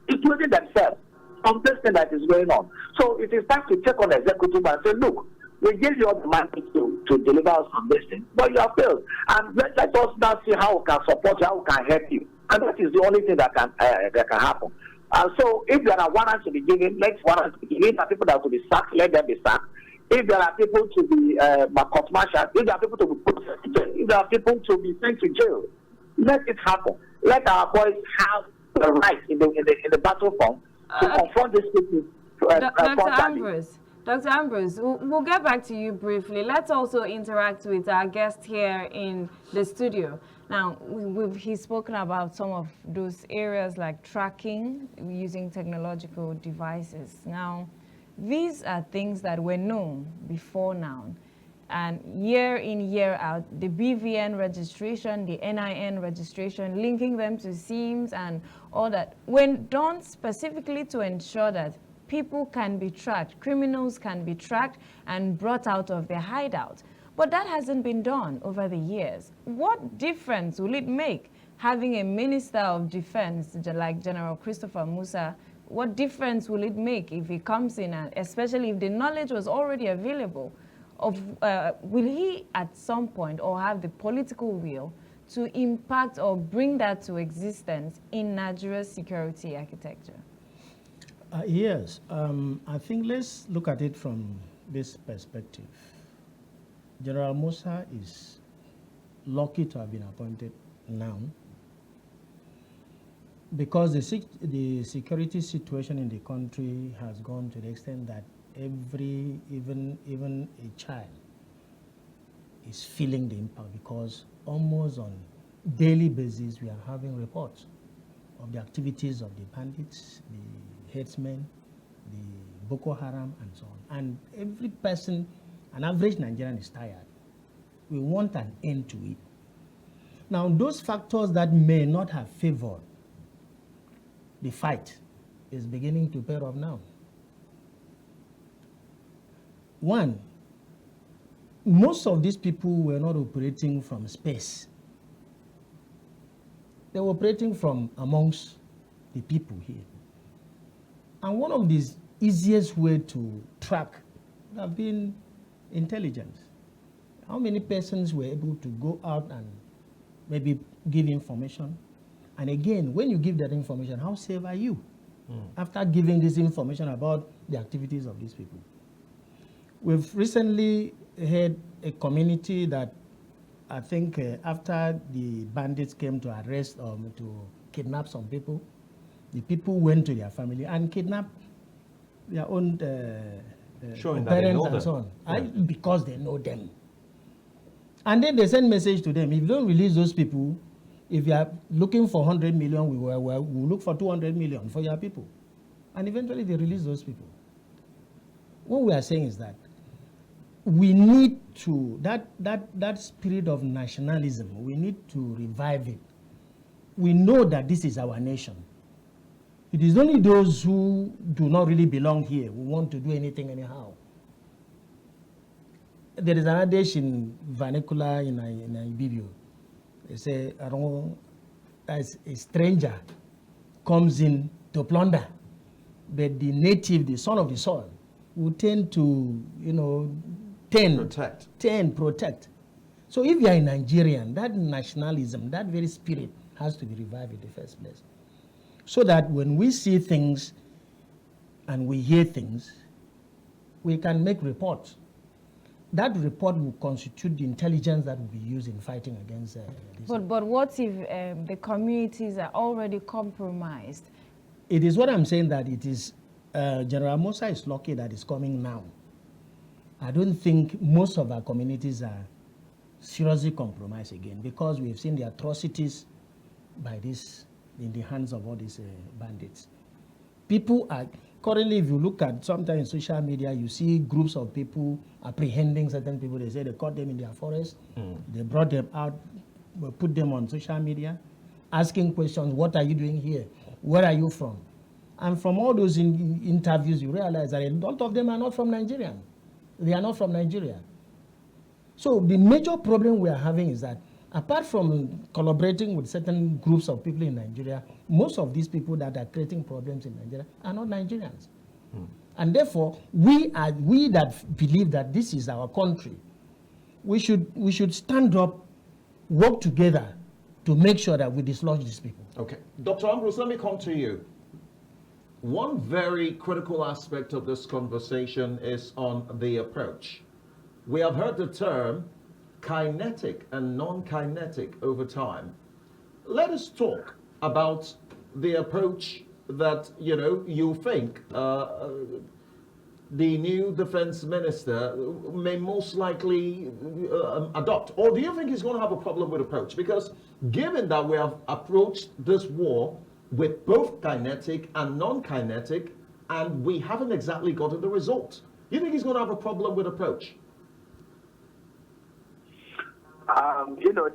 [SPEAKER 10] including themselves, from this thing that is going on. So it is time to check on the executive and say, look, we give you all the money to deliver us from this thing, but you have failed. And let us now see how we can support you, how we can help you. And that is the only thing that can happen. And so if there are warrants to be given, let warrants be given. If there are people that will be sacked, let them be sacked. If there are people to be court-martialed, if there are people to be put in jail, if there are people to be sent to jail, let it happen. Let our boys have the right in the battlefront to confront these people.
[SPEAKER 3] Dr. Ambrose, we'll get back to you briefly. Let's also interact with our guest here in the studio. Now, he's spoken about some of those areas like tracking using technological devices. Now, these are things that were known before now. And year in, year out, the BVN registration, the NIN registration, linking them to SIMs and all that, when done specifically to ensure that people can be tracked, criminals can be tracked and brought out of their hideout. But that hasn't been done over the years. What difference will it make having a Minister of Defense like General Christopher Musa? What difference will it make if he comes in, and especially if the knowledge was already available? Will he at some point or have the political will to impact or bring that to existence in Nigeria's security architecture?
[SPEAKER 2] Yes, I think let's look at it from this perspective. General Musa is lucky to have been appointed now because the security situation in the country has gone to the extent that even a child is feeling the impact, because almost on daily basis we are having reports of the activities of the bandits, the headsmen, the Boko Haram, and so on. And every person, an average Nigerian, is tired. We want an end to it. Now, those factors that may not have favored the fight is beginning to bear off now. One, most of these people were not operating from space. They were operating from amongst the people here. And one of the easiest way to track would have been intelligence. How many persons were able to go out and maybe give information? And again, when you give that information, how safe are you? after giving this information about the activities of these people. We've recently had a community that I think after the bandits came to arrest or to kidnap some people, the people went to their family and kidnapped their own parents and so on, because they know them. And then they send message to them, if you don't release those people, if you are looking for 100 million, we will look for 200 million for your people. And eventually they release those people. What we are saying is that we need to, that spirit of nationalism, we need to revive it. We know that this is our nation. It is only those who do not really belong here who want to do anything anyhow. There is an adage in vernacular in Ibibio. They say, as a stranger comes in to plunder, but the native, the son of the soil, will tend to, protect. So if you are a Nigerian, that nationalism, that very spirit has to be revived in the first place. So that when we see things and we hear things, we can make reports. That report will constitute the intelligence that will be used in fighting against this.
[SPEAKER 3] But what if the communities are already compromised?
[SPEAKER 2] It is what I'm saying, that it is General Musa is lucky that is coming now. I don't think most of our communities are seriously compromised again, because we've seen the atrocities by this in the hands of all these bandits. People are, currently, if you look at sometimes in social media, you see groups of people apprehending certain people. They say they caught them in their forest. They brought them out, put them on social media, asking questions, what are you doing here? Where are you from? And from all those interviews, you realize that a lot of them are not from Nigeria. They are not from Nigeria. So the major problem we are having is that apart from collaborating with certain groups of people in Nigeria, most of these people that are creating problems in Nigeria are not Nigerians. And therefore, we that believe that this is our country, we should stand up, work together to make sure that we dislodge these people.
[SPEAKER 1] Okay. Dr. Ambrose, let me come to you. One very critical aspect of this conversation is on the approach. We have heard the term kinetic and non-kinetic over time. Let us talk about the approach that you think the new defense minister may most likely adopt. Or do you think he's going to have a problem with approach? Because given that we have approached this war with both kinetic and non-kinetic, and we haven't exactly gotten the result, you think he's going to have a problem with approach?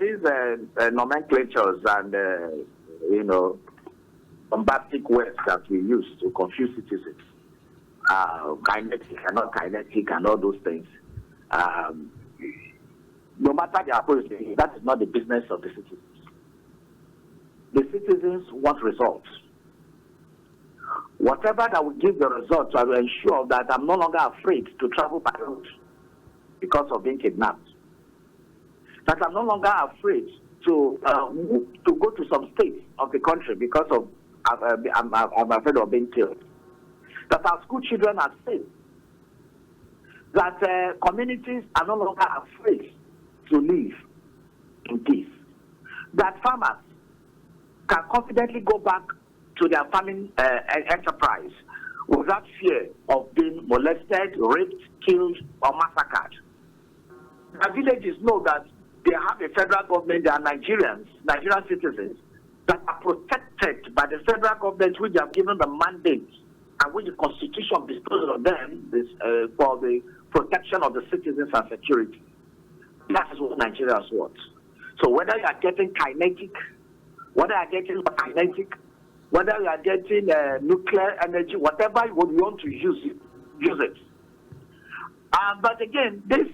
[SPEAKER 10] These nomenclatures and, bombastic words that we use to confuse citizens, kinetic and not kinetic and all those things, no matter the approach, that is not the business of the citizens. The citizens want results. Whatever that will give the results, I will ensure that I'm no longer afraid to travel by road because of being kidnapped. That I'm no longer afraid to go to some states of the country because of I'm afraid of being killed. That our school children are safe. That communities are no longer afraid to live in peace. That farmers can confidently go back to their farming enterprise without fear of being molested, raped, killed, or massacred. The villages know that they have a federal government, they are Nigerian citizens that are protected by the federal government, which have given the mandate and which the Constitution bestows on them for the protection of the citizens and security. That is what Nigerians want. So whether you are getting kinetic, whether you are getting kinetic, whether you are getting nuclear energy, whatever you want to use it. But again, this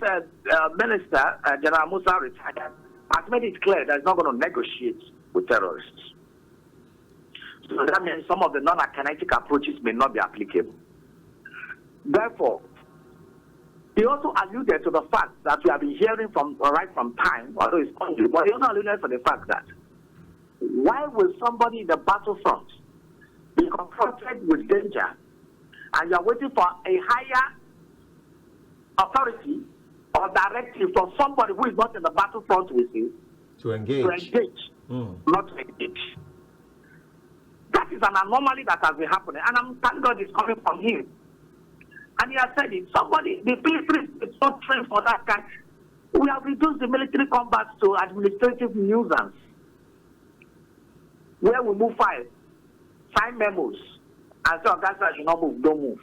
[SPEAKER 10] minister, General Musa, retired, has made it clear that he's not going to negotiate with terrorists. So that means some of the non-kinetic approaches may not be applicable. Therefore, he also alluded to the fact that we have been hearing right from time, although it's only, but he also alluded to the fact that why will somebody in the battlefront be confronted with danger and you're waiting for a higher authority or directive from somebody who is not in the battlefront with you
[SPEAKER 1] to engage,
[SPEAKER 10] not to engage. That is an anomaly that has been happening, and I'm thank God it's coming from him. And he has said it. Somebody, the military is not trained for that kind. We have reduced the military combat to administrative nuisance, where we move files, sign memos, and say, guys, I should not move, don't move.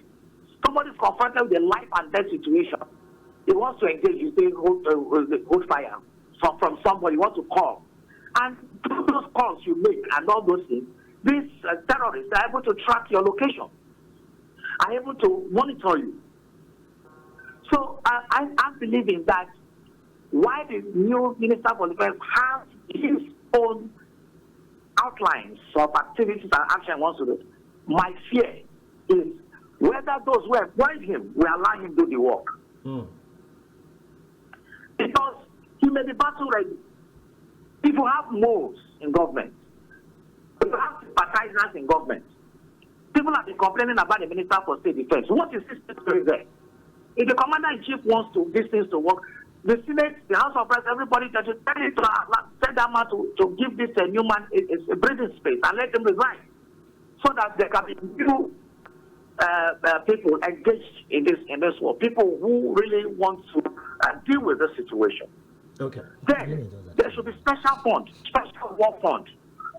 [SPEAKER 10] Somebody is confronted with a life and death situation. He wants to engage, you say, hold fire from somebody, you want to call. And through those calls you make and all those things, these terrorists are able to track your location, are able to monitor you. So I'm believing that while the new Minister for Defense has his own outlines of activities and action he wants to do, my fear is whether those who employed him will allow him to do the work. Because he may be battle ready. If you have moles in government, if you have sympathizers in government, people have been complaining about the Minister for State Defense. What is this doing there? If the Commander-in-Chief wants to these things to work, the Senate, the House of Reps, everybody can just tell that man to give this new man a breathing space and let him resign, so that there can be new people engaged in this war, people who really want to deal with the situation.
[SPEAKER 1] Okay.
[SPEAKER 10] Then there should be special fund, special war fund.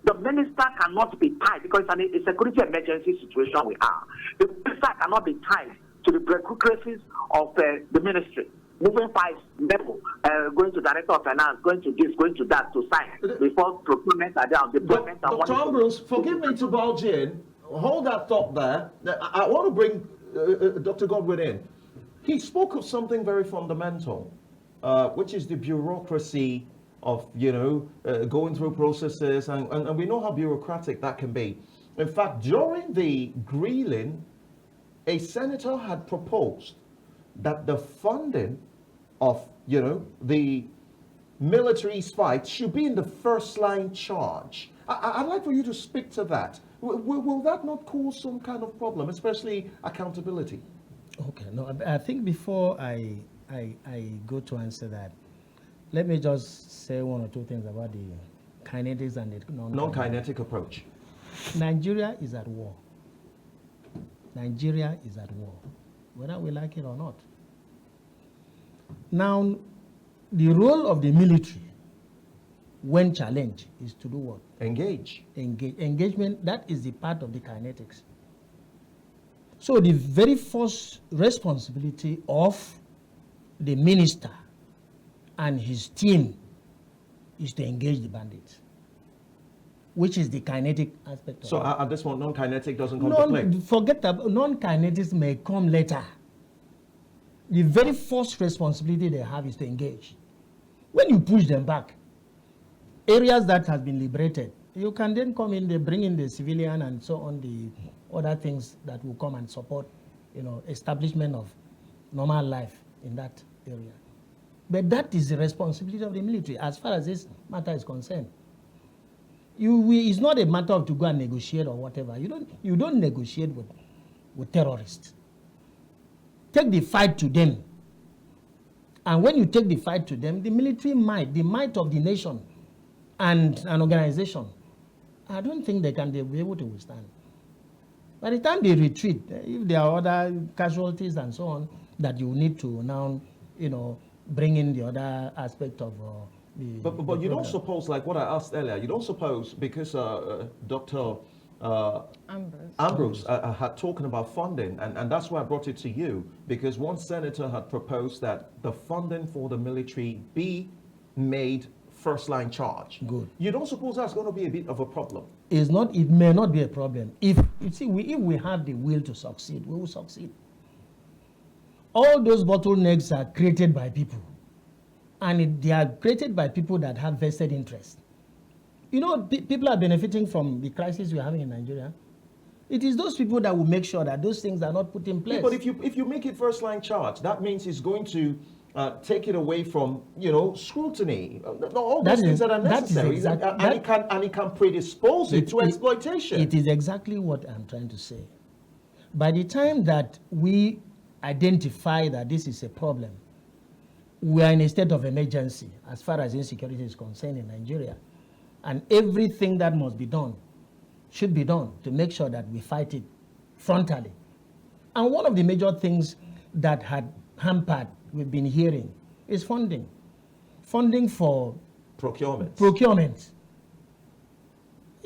[SPEAKER 10] The minister cannot be tied because it's a security emergency situation we are. The minister cannot be tied to the bureaucracies of the ministry. Moving files, memo, going to director of finance, going to this, going to that to sign before procurement are down. Deployment and
[SPEAKER 1] Dr. Ambrose, forgive me to barge in. Hold that thought there. I want to bring Dr. Godwin in. He spoke of something very fundamental, which is the bureaucracy of, going through processes, and we know how bureaucratic that can be. In fact, during the grilling, a senator had proposed that the funding of, the military's fight should be in the first line charge. I'd like for you to speak to that. Will that not cause some kind of problem, especially accountability?
[SPEAKER 2] Okay, no, I think before I go to answer that, let me just say one or two things about the kinetics and the
[SPEAKER 1] non-kinetic approach.
[SPEAKER 2] Nigeria is at war. Nigeria is at war, whether we like it or not. Now, the role of the military, when challenged, is to do what?
[SPEAKER 1] Engage.
[SPEAKER 2] Engagement, that is the part of the kinetics. So the very first responsibility of the minister and his team is to engage the bandits, which is the kinetic aspect of it.
[SPEAKER 1] So at this point, non-kinetic doesn't come to play?
[SPEAKER 2] Forget that. Non-kinetics may come later. The very first responsibility they have is to engage. When you push them back, areas that have been liberated, you can then come in, they bring in the civilian and so on, the other things that will come and support, establishment of normal life in that area. But that is the responsibility of the military as far as this matter is concerned. It's not a matter of to go and negotiate or whatever. You don't negotiate with terrorists. Take the fight to them. And when you take the fight to them, the military might, the might of the nation and an organization, I don't think they can be able to withstand. By the time they retreat, if there are other casualties and so on, that you need to now, bring in the other aspect of
[SPEAKER 1] But you don't suppose, like what I asked earlier, you don't suppose because Dr. Ambrose had talked about funding, and that's why I brought it to you, because one senator had proposed that the funding for the military be made first line charge.
[SPEAKER 2] Good.
[SPEAKER 1] You don't suppose that's going to be a bit of a problem?
[SPEAKER 2] It may not be a problem. If we have the will to succeed, we will succeed. All those bottlenecks are created by people, and they are created by people that have vested interest. People are benefiting from the crisis we're having in Nigeria. It is those people that will make sure that those things are not put in place.
[SPEAKER 1] Yeah, but if you make it first line charge, that means it's going to take it away from, scrutiny. All those things that are necessary. And it can predispose it to exploitation.
[SPEAKER 2] It is exactly what I'm trying to say. By the time that we identify that this is a problem, we are in a state of emergency as far as insecurity is concerned in Nigeria. And everything that must be done should be done to make sure that we fight it frontally. And one of the major things that had hampered, we've been hearing, is funding. Funding for procurement.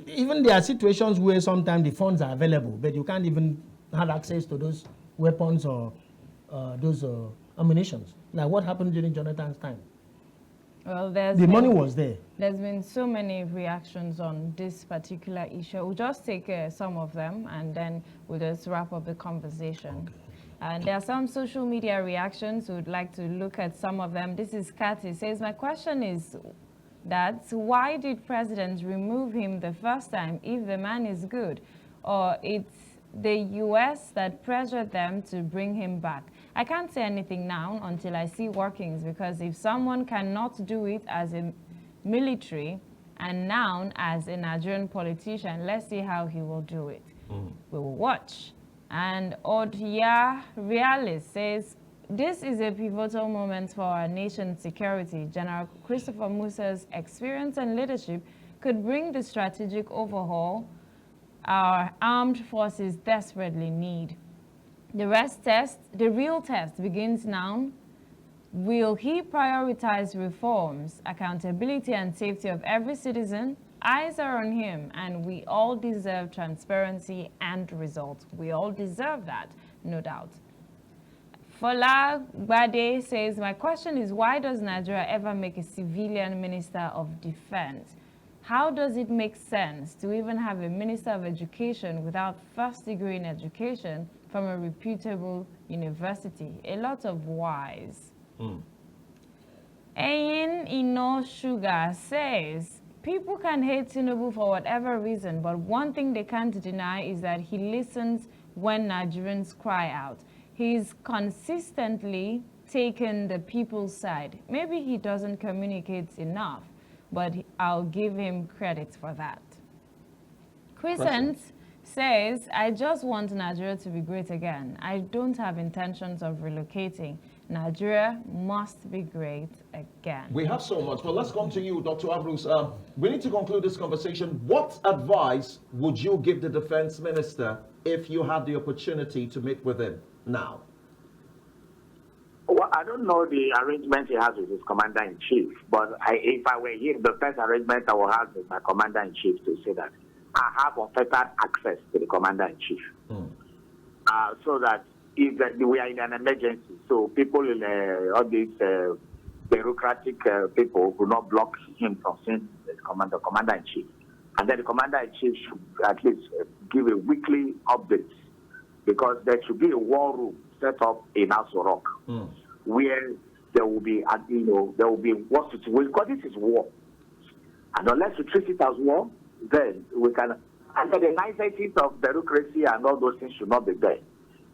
[SPEAKER 2] Even there are situations where sometimes the funds are available, but you can't even have access to those weapons or those ammunitions. Like what happened during Jonathan's time.
[SPEAKER 3] Well,
[SPEAKER 2] the money was there.
[SPEAKER 3] There's been so many reactions on this particular issue. We'll just take some of them and then we'll just wrap up the conversation. Okay. And there are some social media reactions. We would like to look at some of them. This is Kathy. Says, my question is that why did presidents remove him the first time if the man is good? Or it's the US that pressured them to bring him back? I can't say anything now until I see workings, because if someone cannot do it as a military and now as a Nigerian politician, let's see how he will do it. We will watch. And Odia Realis says, this is a pivotal moment for our nation's security. General Christopher Musa's experience and leadership could bring the strategic overhaul our armed forces desperately need. The real test begins now. Will he prioritize reforms, accountability, and safety of every citizen? Eyes are on him, and we all deserve transparency and results. We all deserve that, no doubt. Fola Bade says, my question is, why does Nigeria ever make a civilian minister of defense? How does it make sense to even have a minister of education without first degree in education from a reputable university? A lot of whys. Ayin Ino Sugar says, people can hate Tinubu for whatever reason, but one thing they can't deny is that he listens when Nigerians cry out. He's consistently taken the people's side. Maybe he doesn't communicate enough, but I'll give him credit for that. Crescent says, I just want Nigeria to be great again. I don't have intentions of relocating. Nigeria must be great again.
[SPEAKER 1] We have so much, but let's come to you, Dr. Abrus. We need to conclude this conversation. What advice would you give the defense minister if you had the opportunity to meet with him now?
[SPEAKER 10] Well, I don't know the arrangement he has with his commander-in-chief, but if I were him, the first arrangement I will have with my commander-in-chief to say that I have unfettered access to the commander-in-chief. So that if we are in an emergency, so people in all these bureaucratic people will not block him from seeing the commander-in-chief. And then the commander-in-chief should at least give a weekly update, because there should be a war room set up in Aso Rock where there will be, there will be war situation, because this is war. And unless we treat it as war, then we can, and the niceties of bureaucracy and all those things should not be there.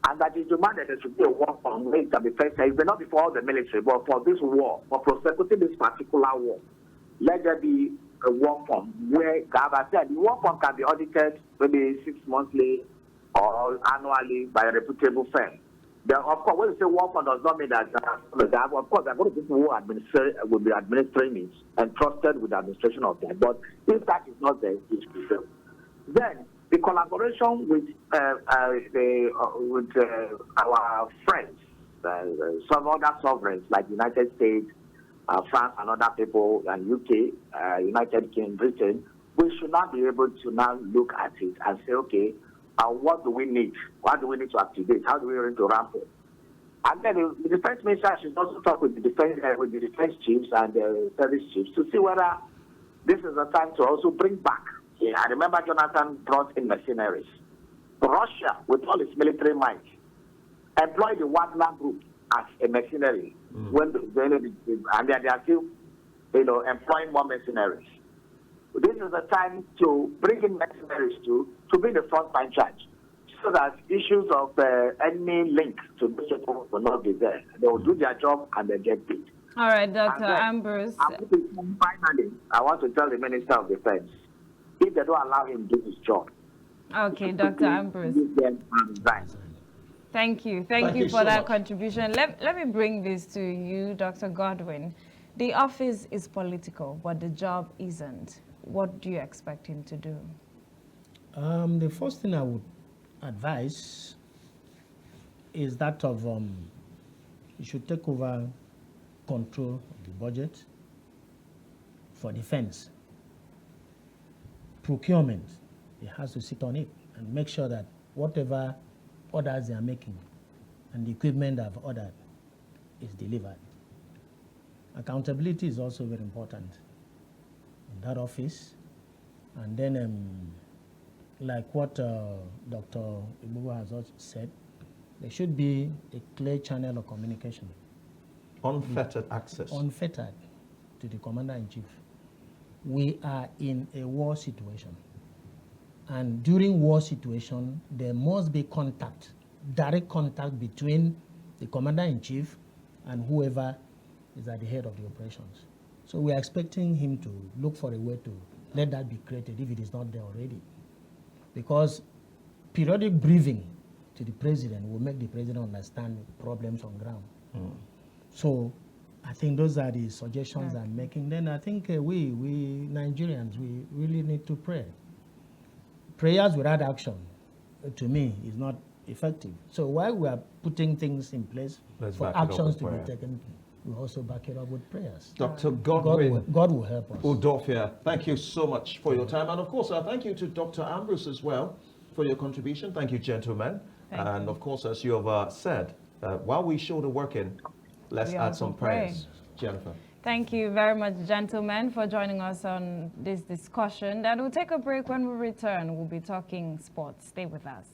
[SPEAKER 10] And that is demanded there should be a war fund where it can be first, it may not be for all the military, but for this war, for prosecuting this particular war, let there be a war fund where, as I said, the war fund can be audited maybe 6 monthly or annually by a reputable firm. Then, of course, when you say war fund does not mean that, of course, there are going to be people who will be administering it and trusted with the administration of that. But if that is not there, it should be failed. Then, the collaboration with our friends, some other sovereigns like the United States, France, and other people, and UK, United Kingdom, Britain, we should not be able to now look at it and say, okay, what do we need? What do we need to activate? How do we need to ramp up? And then the defense minister should also talk with the defense chiefs and the service chiefs to see whether this is a time to also bring back. Yeah, I remember Jonathan brought in mercenaries. Russia, with all its military might, employed the Wagner group as a mercenary and they are still, employing more mercenaries. This is the time to bring in mercenaries to be the front line charge. so that issues of any links to those people will not be there. They will do their job and they get paid.
[SPEAKER 3] All right, Dr. Ambrose.
[SPEAKER 10] Finally, I want to tell the Minister of Defense, if they don't allow him to do his job.
[SPEAKER 3] Okay, Dr. Ambrose. Thank you. Thank you for that contribution. Let me bring this to you, Dr. Godwin. The office is political, but the job isn't. What do you expect him to do?
[SPEAKER 2] The first thing I would advise is that of he should take over control of the budget for defense. Procurement, he has to sit on it and make sure that whatever orders they are making and the equipment they have ordered is delivered. Accountability is also very important in that office. And then, like what Dr. Ibubu has also said, there should be a clear channel of communication.
[SPEAKER 1] Unfettered access.
[SPEAKER 2] Unfettered to the Commander-in-Chief. We are in a war situation. And during war situation, there must be contact, direct contact between the Commander-in-Chief and whoever is at the head of the operations. So we are expecting him to look for a way to let that be created if it is not there already. Because periodic briefing to the president will make the president understand problems on ground. So I think those are the suggestions I'm making. Then I think we Nigerians, we really need to pray. Prayers without action, to me, is not effective. So while we are putting things in place for actions to be taken, we also back it up with prayers.
[SPEAKER 1] Dr. Godwin,
[SPEAKER 2] God will help us.
[SPEAKER 1] Udofia, thank you so much for your time. And of course, thank you to Dr. Ambrose as well for your contribution. Thank you, gentlemen.
[SPEAKER 3] Thank you.
[SPEAKER 1] Of course, as you have said, while we show the working, let's add some prayers. Jennifer.
[SPEAKER 3] Thank you very much, gentlemen, for joining us on this discussion. Then we'll take a break. When we return, we'll be talking sports. Stay with us.